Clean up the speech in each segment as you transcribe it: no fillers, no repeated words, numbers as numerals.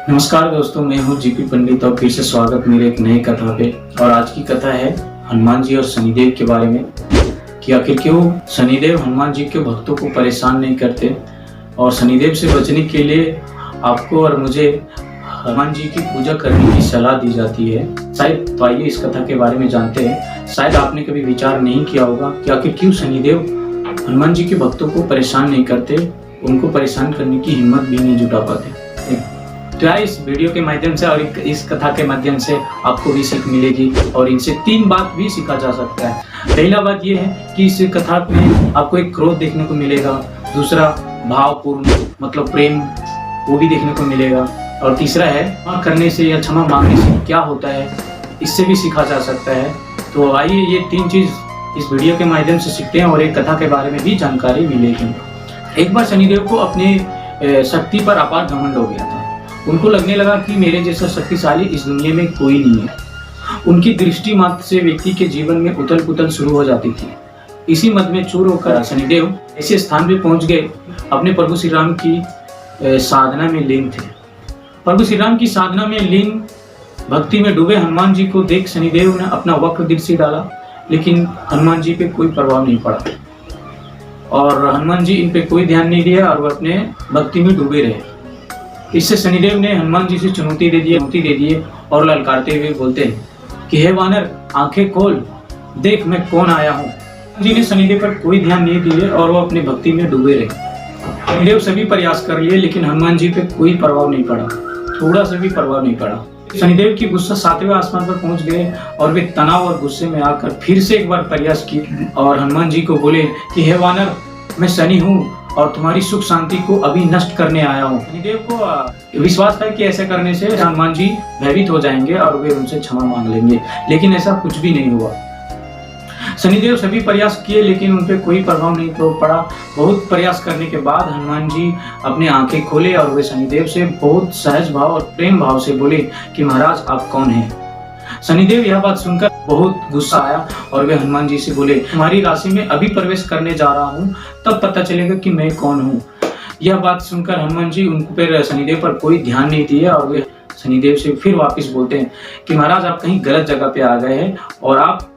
नमस्कार दोस्तों, मैं हूं जीपी पंडित और फिर से स्वागत मेरे एक नई कथा पे। और आज की कथा है हनुमान जी और शनिदेव के बारे में कि आखिर क्यों शनिदेव हनुमान जी के भक्तों को परेशान नहीं करते और शनिदेव से बचने के लिए आपको और मुझे हनुमान जी की पूजा करने की सलाह दी जाती है। शायद तो आइए इस कथा के बारे में जानते हैं। शायद आपने कभी विचार नहीं किया होगा कि आखिर क्यों शनिदेव हनुमान जी के भक्तों को परेशान नहीं करते, उनको परेशान करने की हिम्मत भी नहीं जुटा पाते। तो यार इस वीडियो के माध्यम से और इस कथा के माध्यम से आपको भी सीख मिलेगी और इनसे 3 बात भी सीखा जा सकता है। पहला बात यह है कि इस कथा में आपको एक क्रोध देखने को मिलेगा, दूसरा भावपूर्ण मतलब प्रेम वो भी देखने को मिलेगा, और तीसरा है क्षमा करने से या क्षमा मांगने से क्या होता है, इससे भी सीखा जा सकता है। तो आइए ये 3 चीज इस वीडियो के माध्यम से सीखते हैं और एक कथा के बारे में भी जानकारी मिलेगी। एक बार शनिदेव को अपने शक्ति पर अपार घमंड हो गया था। उनको लगने लगा कि मेरे जैसा शक्तिशाली इस दुनिया में कोई नहीं है। उनकी दृष्टि मात्र से व्यक्ति के जीवन में उथल पुथल शुरू हो जाती थी। इसी मद में चूर होकर शनिदेव ऐसे स्थान पे पहुंच गए अपने प्रभु श्री राम की साधना में लीन थे। प्रभु श्री राम की साधना में लीन भक्ति में डूबे हनुमान जी को देख शनिदेव ने अपना वक्र दृष्टि डाला, लेकिन हनुमान जी पे कोई प्रभाव नहीं पड़ा और हनुमान जी इन पे कोई ध्यान नहीं दिया और वो अपने भक्ति में डूबे रहे। इससे शनिदेव ने हनुमान जी से चुनौती दे दी और ललकारते हुए बोलते हैं कि हे वानर, आंखें खोल, देख मैं कौन आया हूँ। जी ने शनिदेव पर कोई ध्यान नहीं दिए और वो अपनी भक्ति में डूबे रहे। शनिदेव सभी प्रयास कर लिए लेकिन हनुमान जी पे कोई प्रभाव नहीं पड़ा, थोड़ा सा भी प्रभाव नहीं पड़ा। शनिदेव की गुस्सा 7वें आसमान पर पहुंच गए और वे तनाव और गुस्से में आकर फिर से एक बार प्रयास किए और हनुमान जी को बोले कि हे वानर, मैं शनि हूँ और तुम्हारी सुख शांति को अभी नष्ट करने आया हूँ। शनिदेव को विश्वास था कि ऐसे करने से हनुमान जी भयभीत हो जाएंगे और वे उनसे क्षमा मांग लेंगे, लेकिन ऐसा कुछ भी नहीं हुआ। शनिदेव सभी प्रयास किए लेकिन उन पर कोई प्रभाव नहीं पड़ा। बहुत प्रयास करने के बाद हनुमान जी अपने आंखें खोले और वे शनिदेव से बहुत सहज भाव और प्रेम भाव से बोले कि महाराज आप कौन हैं। शनिदेव यह बात सुनकर बहुत गुस्सा आया और वे हनुमान जी से बोले, तुम्हारी राशि में अभी प्रवेश करने जा रहा हूँ, तब पता चलेगा कि मैं कौन हूँ। यह बात सुनकर हनुमान जी उन पर शनिदेव पर कोई ध्यान नहीं दिया और वे शनिदेव से फिर वापस बोलते हैं कि महाराज आप कहीं गलत जगह पे आ गए हैं और आप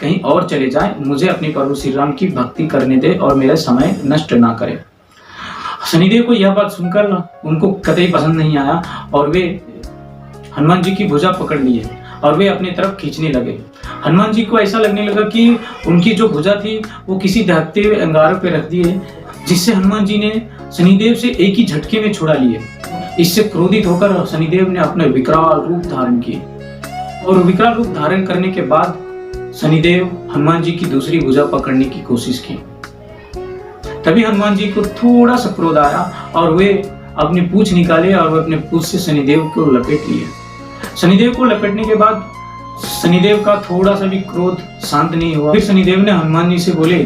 कहीं और चले जाएं, मुझे अपने प्रभु श्री राम की भक्ति करने दे और मेरा समय नष्ट ना करे। शनिदेव को यह बात सुनकर उनको कतई पसंद नहीं आया और वे हनुमान जी की भुजा पकड़ लिए और वे अपनी तरफ खींचने लगे। हनुमान जी को ऐसा लगने लगा कि उनकी जो भुजा थी वो किसी दहकते हुए अंगारों पे रख दिए, जिससे हनुमान जी ने शनिदेव से एक ही झटके में छुड़ा लिए। इससे क्रोधित होकर शनिदेव ने अपने विकराल रूप धारण किए और विकराल रूप धारण करने के बाद शनिदेव हनुमान जी की दूसरी भुजा पकड़ने की कोशिश की। तभी हनुमान जी को थोड़ा सा क्रोध आया और वे अपनी पूंछ निकाले और वे अपने पूंछ से शनिदेव को लपेट लिए। शनिदेव को लपेटने के बाद शनिदेव का थोड़ा सा भी क्रोध शांत नहीं हुआ। फिर शनिदेव ने हनुमान जी से बोले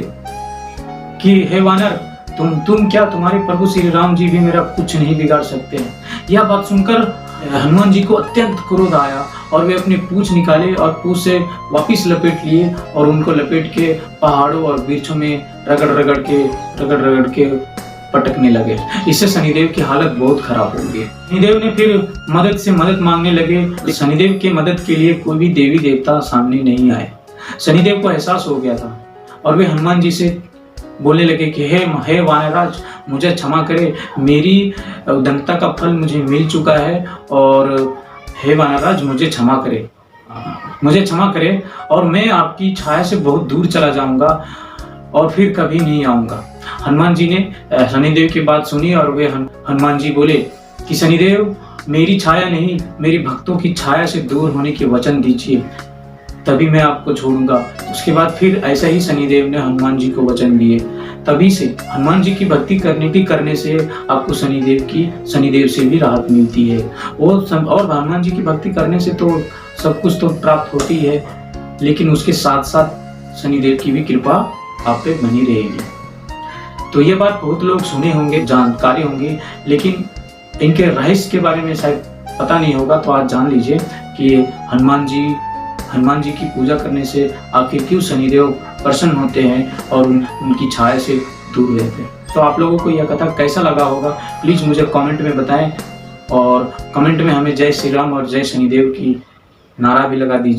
कि हे वानर, तुम क्या, तुम्हारे प्रभु श्री राम जी भी मेरा कुछ नहीं बिगाड़ सकते हैं। यह बात सुनकर हनुमान जी को अत्यंत क्रोध आया और वे अपनी पूंछ निकाले और पूंछ से वापिस लपेट लिए और उनको लपेट के पहाड़ों और वृक्षों में रगड़ रगड़ के पटकने लगे। इससे शनिदेव की हालत बहुत खराब हो गई। शनिदेव ने फिर मदद से मदद मांगने लगे। शनिदेव की मदद के लिए कोई भी देवी देवता सामने नहीं आए। शनिदेव को एहसास हो गया था और वे हनुमान जी से बोलने लगे कि हे वानराज, मुझे क्षमा करे, मेरी उदंडता का फल मुझे मिल चुका है और हे वानराज मुझे क्षमा करे और मैं आपकी छाया से बहुत दूर चला जाऊंगा और फिर कभी नहीं आऊंगा। हनुमान जी ने शनिदेव की बात सुनी और वे हनुमान जी बोले कि शनिदेव, मेरी छाया नहीं, मेरी भक्तों की छाया से दूर होने की वचन दीजिए, तभी मैं आपको छोड़ूंगा। उसके बाद फिर ऐसा ही शनिदेव ने हनुमान जी को वचन दिए। तभी से हनुमान जी की भक्ति करने से आपको शनिदेव से भी राहत मिलती है। और हनुमान जी की भक्ति करने से तो सब कुछ तो प्राप्त होती है, लेकिन उसके साथ साथ शनिदेव की भी कृपा आप पे बनी रहेगी। तो ये बात बहुत लोग सुने होंगे, जानकारी होंगी, लेकिन इनके रहस्य के बारे में शायद पता नहीं होगा। तो आज जान लीजिए कि हनुमान जी की पूजा करने से आखिर क्यों शनिदेव प्रसन्न होते हैं और उनकी छाया से दूर रहते हैं। तो आप लोगों को यह कथा कैसा लगा होगा, प्लीज मुझे कमेंट में बताएं। और कमेंट में हमें जय श्री राम और जय शनिदेव की नारा भी लगा दीजिए।